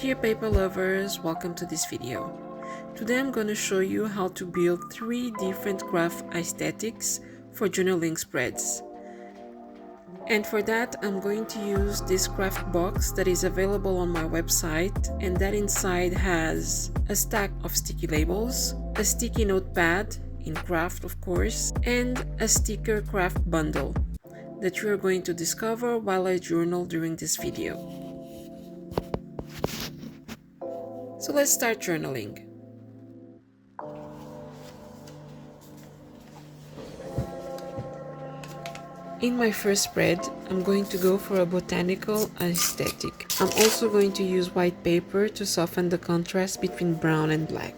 Dear paper lovers, welcome to this video. Today I'm going to show you how to build 3 different Kraft aesthetics for journaling spreads. And for that I'm going to use this Kraft box that is available on my website, and that inside has a stack of sticky labels, a sticky notepad in Kraft of course, and a sticker Kraft bundle that you are going to discover while I journal during this video. So let's start journaling. In my first spread, I'm going to go for a botanical aesthetic. I'm also going to use white paper to soften the contrast between brown and black.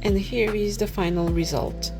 And here is the final result.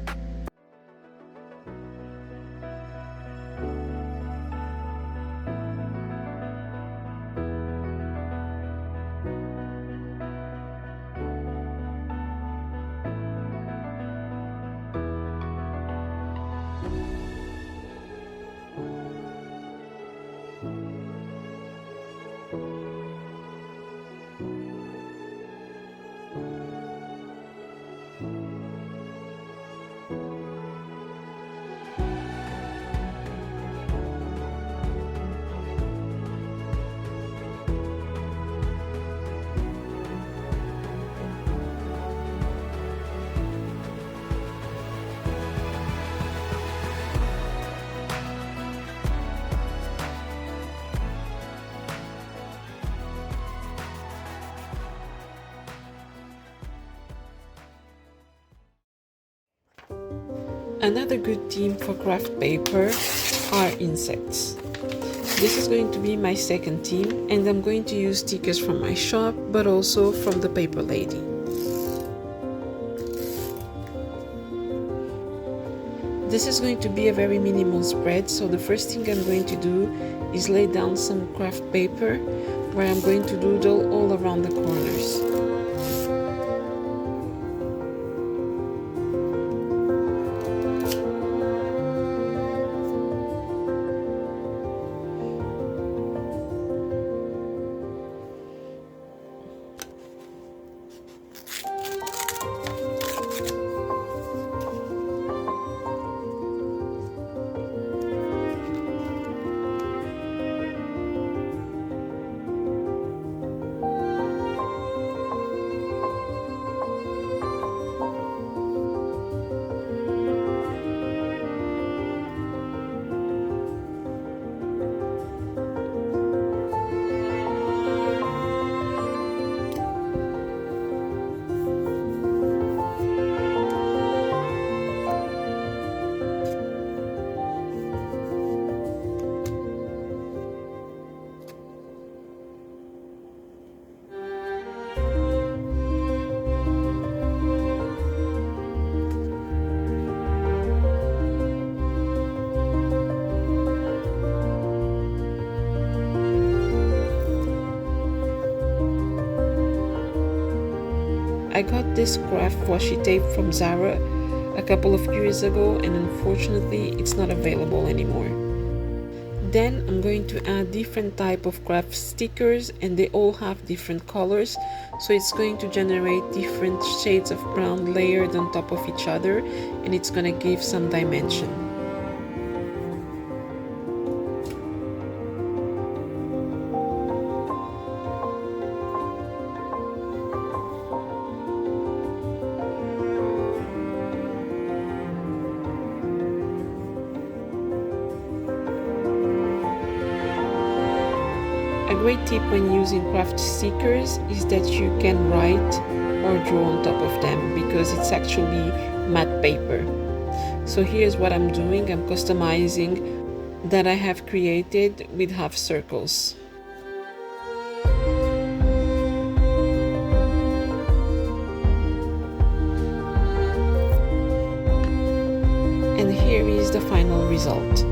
Another good theme for craft paper are insects. This is going to be my second theme, and I'm going to use stickers from my shop, but also from the paper lady. This is going to be a very minimal spread, so the first thing I'm going to do is lay down some craft paper where I'm going to doodle all around the corners. I got this Kraft washi tape from Zara a couple of years ago, and unfortunately it's not available anymore. Then I'm going to add different type of Kraft stickers, and they all have different colors, so it's going to generate different shades of brown layered on top of each other, and it's going to give some dimension. A great tip when using craft stickers is that you can write or draw on top of them, because it's actually matte paper. So here's what I'm doing. I'm customizing that I have created with half circles. And here is the final result.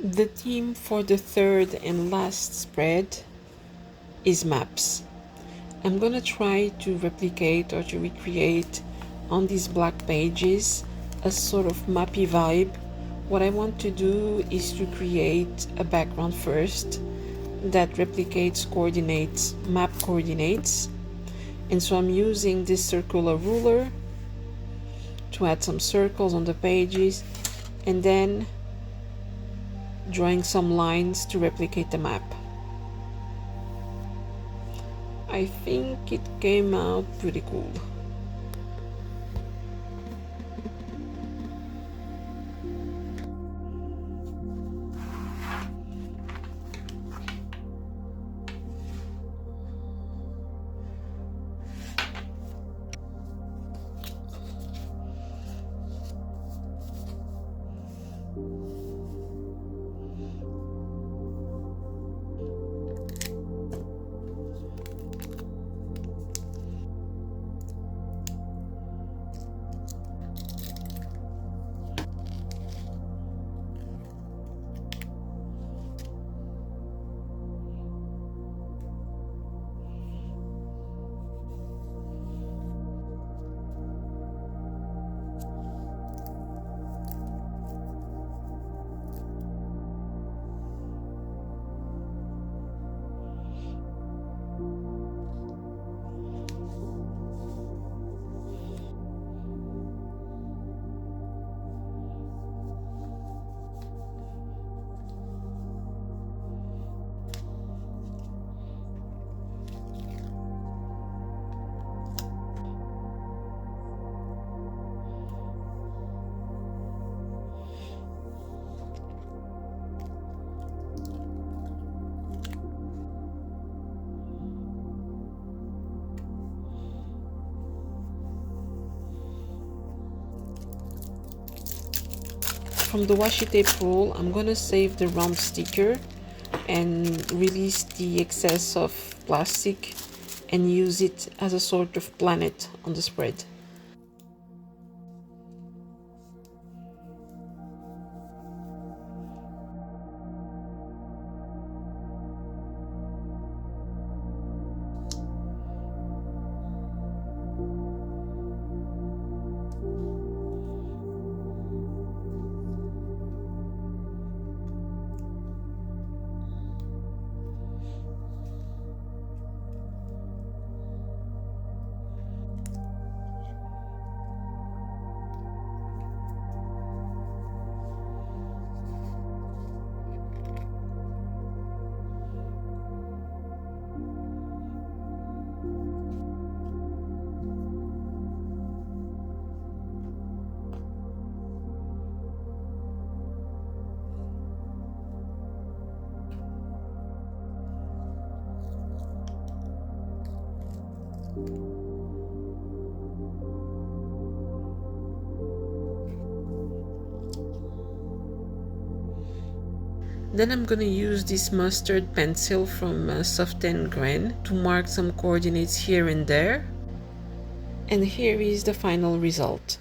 The theme for the third and last spread is maps. I'm gonna try to replicate or to recreate on these black pages a sort of mappy vibe. What I want to do is to create a background first that replicates coordinates, map coordinates. And so I'm using this circular ruler to add some circles on the pages, and then drawing some lines to replicate the map. I think it came out pretty cool. from the washi tape roll, I'm gonna save the round sticker and release the excess of plastic and use it as a sort of planet on the spread. Then I'm gonna use this mustard pencil from Soft and Grain to mark some coordinates here and there. And here is the final result.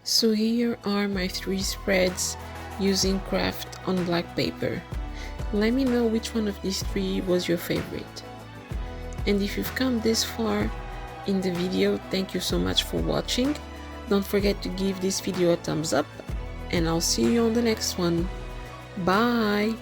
So here are my 3 spreads using Kraft on black paper. Let me know which one of these 3 was your favorite. And if you've come this far in the video, thank you so much for watching. Don't forget to give this video a thumbs up, and I'll see you on the next one. Bye!